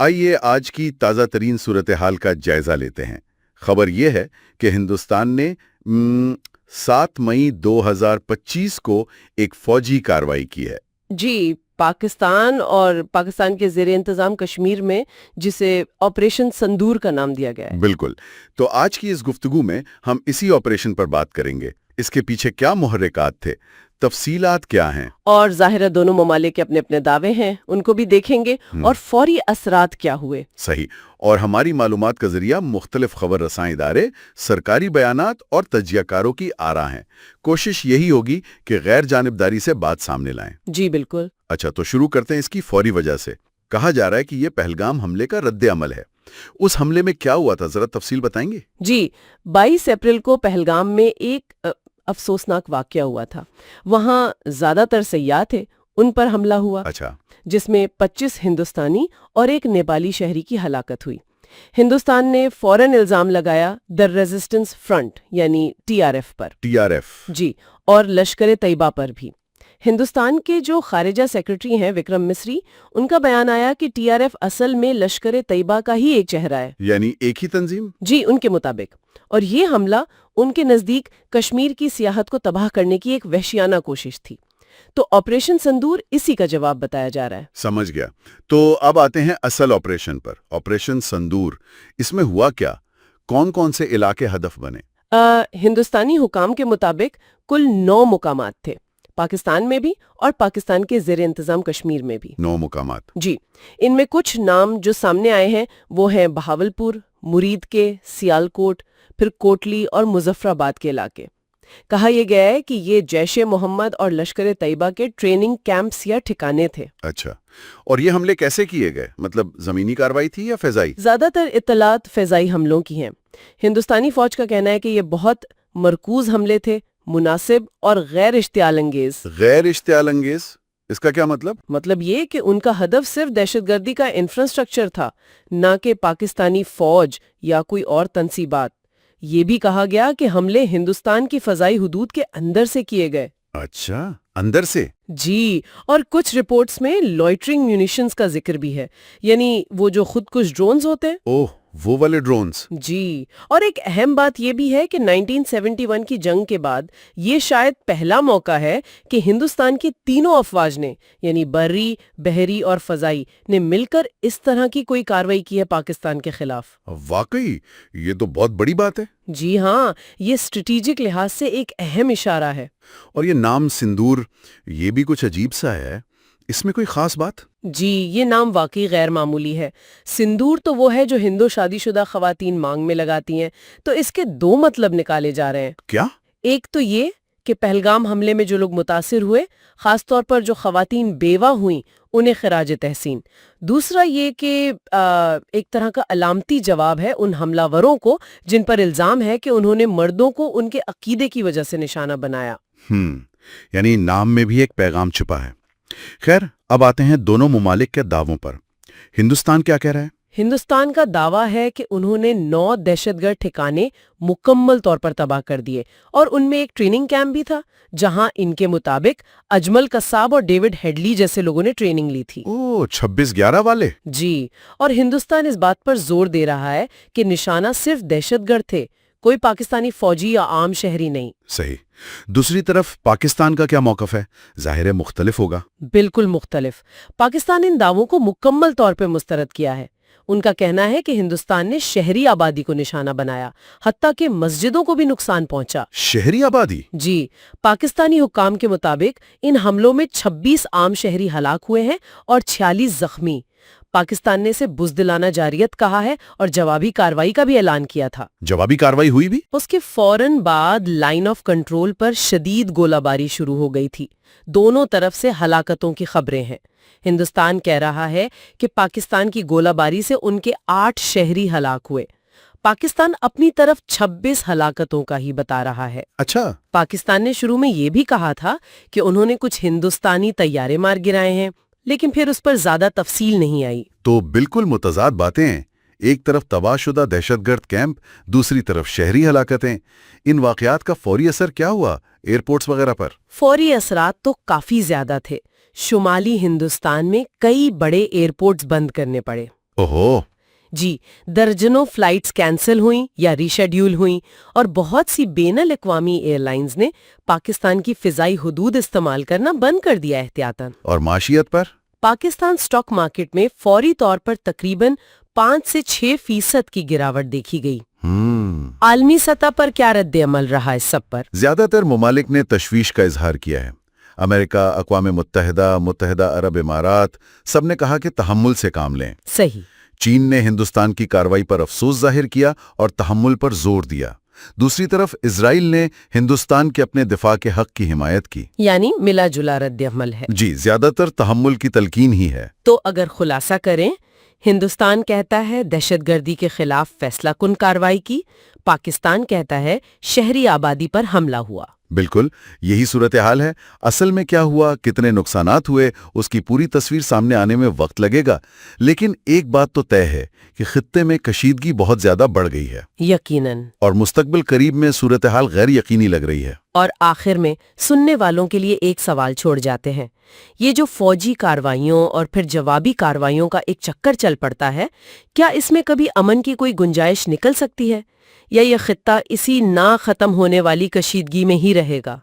आइए आज की ताज़ा तरीन सूरत हाल का जायजा लेते हैं। खबर यह है कि हिंदुस्तान ने 7 मई 2025 को एक फौजी कार्रवाई की है। जी, पाकिस्तान और पाकिस्तान के ज़ेरे इंतज़ाम कश्मीर में, जिसे ऑपरेशन संदूर का नाम दिया गया है। बिल्कुल। तो आज की इस गुफ्तगू में हम इसी ऑपरेशन पर बात करेंगे। इसके पीछे क्या मुहर्रिकात थे, तफसीलात क्या हैं, और ज़ाहिर है दोनों ममालिक के अपने अपने दावे हैं, उनको भी देखेंगे, और फौरी असरात क्या हुए। सही। और हमारी मालूमात का जरिया मुख्तलिफ खबर रसां इदारे, सरकारी बयानात और तज्जियाकारों की आरा हैं। कोशिश यही होगी कि गैर जानिबदारी से बात सामने लाएं। जी बिल्कुल। अच्छा, तो शुरू करते हैं इसकी फौरी वजह से। कहा जा रहा है कि ये पहलगाम हमले का रद्द अमल है। उस हमले में क्या हुआ था, जरा तफसील बताएंगे? जी, 22 अप्रैल को पहलगाम में एक अफसोसनाक वाकया हुआ था। वहाँ ज्यादातर सयाह थे, उन पर हमला हुआ। अच्छा। जिसमें 25 हिंदुस्तानी और एक नेपाली शहरी की हलाकत हुई। हिंदुस्तान ने फौरन इल्जाम लगाया द रेजिस्टेंस फ्रंट यानी टीआरएफ पर। टीआरएफ? जी, और लश्कर तैयबा पर भी। हिंदुस्तान के जो खारिजा सेक्रेटरी हैं विक्रम मिस्री, उनका बयान आया कि टीआरएफ असल में लश्कर तैयबा का ही एक चेहरा है। यानी एक ही तंजीम? जी, उनके मुताबिक। और ये हमला उनके नजदीक कश्मीर की सियाहत को तबाह करने की एक वहशियाना कोशिश थी। तो ऑपरेशन संदूर इसी का जवाब बताया जा रहा है। समझ गया। तो अब आते हैं असल ऑपरेशन पर। ऑपरेशन संदूर, इसमें हुआ क्या? कौन कौन से इलाके हदफ बने? हिंदुस्तानी हुकाम के मुताबिक कुल 9 मुकामात थे, पाकिस्तान में भी और पाकिस्तान के ज़ेरे इंतजाम कश्मीर में भी। 9 मुकामात? जी, इनमें कुछ नाम जो सामने आए हैं वो हैं बहावलपुर, मुरीद के, सियालकोट, फिर कोटली और मुजफ्फराबाद के इलाके। कहा यह गया है कि ये जैश-ए मोहम्मद और लश्कर तैयबा के ट्रेनिंग कैंप्स या ठिकाने थे। अच्छा, और ये हमले कैसे किए गए? मतलब जमीनी कार्रवाई थी या फिजाई? ज्यादातर इत्तलात फिजाई हमलों की हैं। हिंदुस्तानी फौज का कहना है कि ये बहुत मरकूज हमले थे, मुनासिब और गैर इश्तियाल अंगेज। गैर इश्तियाल अंगेज? इसका क्या मतलब? मतलब ये कि उनका हदफ सिर्फ दहशतगर्दी का इंफ्रास्ट्रक्चर था, ना कि पाकिस्तानी फौज या कोई और तंसीबात। ये भी कहा गया कि हमले हिंदुस्तान की फजाई हुदूद के अंदर से किए गए। अच्छा, अंदर से? जी, और कुछ रिपोर्ट्स में लॉइटरिंग म्यूनिशंस का जिक्र भी है, यानी वो जो खुदकुश ड्रोन्स होते हैं। ओह, वो वाले ड्रोन्स? जी, और एक अहम बात ये भी है कि 1971 की जंग के बाद ये शायद पहला मौका है कि हिंदुस्तान की तीनों अफवाज ने, यानी बर्री, बहरी और फजाई ने मिलकर इस तरह की कोई कार्रवाई की है पाकिस्तान के खिलाफ। वाकई ये तो बहुत बड़ी बात है। जी हाँ, ये स्ट्रेटेजिक लिहाज से एक अहम इशारा है। और ये नाम सिंदूर, ये भी कुछ अजीब सा है। इसमें कोई खास बात? जी, ये नाम वाकई गैर मामूली है। सिंदूर तो वो है जो हिंदू शादीशुदा खवातीन मांग में लगाती हैं। तो इसके 2 मतलब निकाले जा रहे हैं। क्या? एक तो ये कि पहलगाम हमले में जो लोग मुतासिर हुए, खासतौर पर जो खवातीन बेवा हुईं, उन्हें खिराज तहसीन। दूसरा ये कि एक तरह का अलामती जवाब है उन हमलावरों को जिन पर इल्जाम है कि उन्होंने मर्दों को उनके अकीदे की वजह से निशाना बनाया। यानी नाम में भी एक पैगाम छुपा है। खैर, अब आते हैं दोनों मुमालिक के दावों पर। हिंदुस्तान क्या कह रहा है? हिंदुस्तान का दावा है कि उन्होंने 9 दहशतगर्द ठिकाने मुकम्मल तौर पर तबाह कर दिए, और उनमें एक ट्रेनिंग कैंप भी था जहां इनके मुताबिक अजमल कसाब और डेविड हेडली जैसे लोगों ने ट्रेनिंग ली थी। ओह, 26/11 वाले? जी, और हिंदुस्तान इस बात पर जोर दे रहा है कि निशाना सिर्फ दहशतगर्द थे, कोई पाकिस्तानी फौजी या आम शहरी नहीं। सही। दूसरी तरफ पाकिस्तान का क्या मौकफ है? जाहिर है मुख्तलिफ होगा। बिल्कुल मुख्तलिफ। पाकिस्तान इन दावों को मुकम्मल तौर पर मुस्तरद किया है। उनका कहना है कि हिंदुस्तान ने शहरी आबादी को निशाना बनाया, हत्ता कि मस्जिदों को भी नुकसान पहुंचा। शहरी आबादी? जी, पाकिस्तानी हुक्काम के मुताबिक इन हमलों में 26 आम शहरी हलाक हुए हैं और 46 जख्मी। पाकिस्तान ने इसे बुज़दिलाना जारियत कहा है और जवाबी कार्रवाई का भी ऐलान किया था। जवाबी कार्रवाई हुई भी? उसके फौरन बाद लाइन ऑफ कंट्रोल पर शदीद गोलाबारी शुरू हो गई थी। दोनों तरफ से हलाकतों की खबरें हैं। हिंदुस्तान कह रहा है कि पाकिस्तान की गोलाबारी से उनके 8 शहरी हलाक हुए। पाकिस्तान अपनी तरफ 26 हलाकतों का ही बता रहा है। अच्छा। पाकिस्तान ने शुरू में ये भी कहा था कि उन्होंने कुछ हिंदुस्तानी तैयारे मार गिराए हैं, लेकिन फिर उस पर ज्यादा तफसील नहीं आई। तो बिल्कुल मुतजाद बातें हैं। एक तरफ तबाहशुदा दहशतगर्द कैंप, दूसरी तरफ शहरी हलाकतें। इन वाकयात का फौरी असर क्या हुआ एयरपोर्ट्स वगैरह पर? फौरी असरात तो काफी ज्यादा थे। शुमाली हिंदुस्तान में कई बड़े एयरपोर्ट्स बंद करने पड़े। ओहो। جی، درجنوں فلائٹس کینسل ہوئیں یا ریشیڈیول ہوئیں اور بہت سی بین الاقوامی ایئر لائنز نے پاکستان کی فضائی حدود استعمال کرنا بند کر دیا احتیاطاً۔ اور معیشت پر؟ پاکستان سٹاک مارکیٹ میں فوری طور پر تقریباً 5 سے 6% کی گراوٹ دیکھی گئی۔ عالمی سطح پر کیا رد عمل رہا اس سب پر؟ زیادہ تر ممالک نے تشویش کا اظہار کیا ہے۔ امریکہ، اقوام متحدہ، متحدہ عرب امارات، سب نے کہا کہ تحمل سے کام لیں۔ صحیح۔ چین نے ہندوستان کی کارروائی پر افسوس ظاہر کیا اور تحمل پر زور دیا۔ دوسری طرف اسرائیل نے ہندوستان کے اپنے دفاع کے حق کی حمایت کی۔ یعنی ملا جلا رد عمل ہے۔ جی، زیادہ تر تحمل کی تلقین ہی ہے۔ تو اگر خلاصہ کریں، ہندوستان کہتا ہے دہشت گردی کے خلاف فیصلہ کن کارروائی کی، پاکستان کہتا ہے شہری آبادی پر حملہ ہوا۔ بالکل یہی صورتحال ہے۔ اصل میں کیا ہوا، کتنے نقصانات ہوئے، اس کی پوری تصویر سامنے آنے میں وقت لگے گا، لیکن ایک بات تو طے ہے کہ خطے میں کشیدگی بہت زیادہ بڑھ گئی ہے، یقیناً، اور مستقبل قریب میں صورتحال غیر یقینی لگ رہی ہے۔ اور آخر میں سننے والوں کے لیے ایک سوال چھوڑ جاتے ہیں، یہ جو فوجی کارروائیوں اور پھر جوابی کارروائیوں کا ایک چکر چل پڑتا ہے، کیا اس میں کبھی امن کی کوئی گنجائش نکل سکتی ہے، یا یہ خطہ اسی نہ ختم ہونے والی کشیدگی میں ہی رہے گا؟